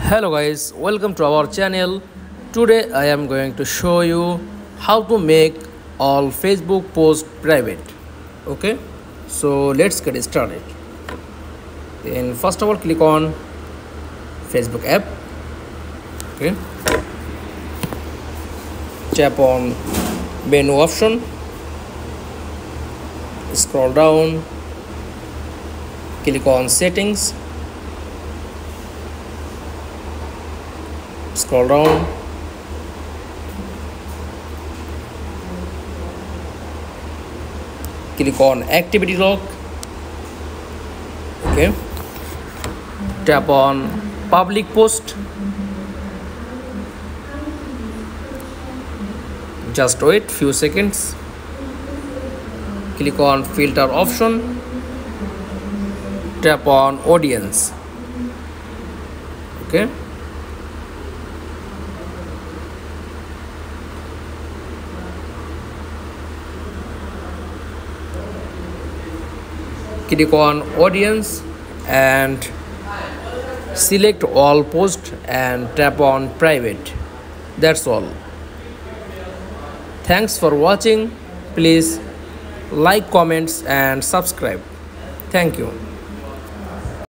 Hello guys, welcome to our channel. Today I am going to show you how to make all Facebook posts private. Okay, so let's get started. Then first of all click on Facebook app. Okay, tap on menu option, scroll down, click on settings, scroll down, click on activity log. Okay, tap on public post. Just wait few seconds. Click on filter option, tap on audience. Okay, click on audience and select all posts and tap on private. That's all. Thanks for watching. Please like, comments and subscribe. Thank you.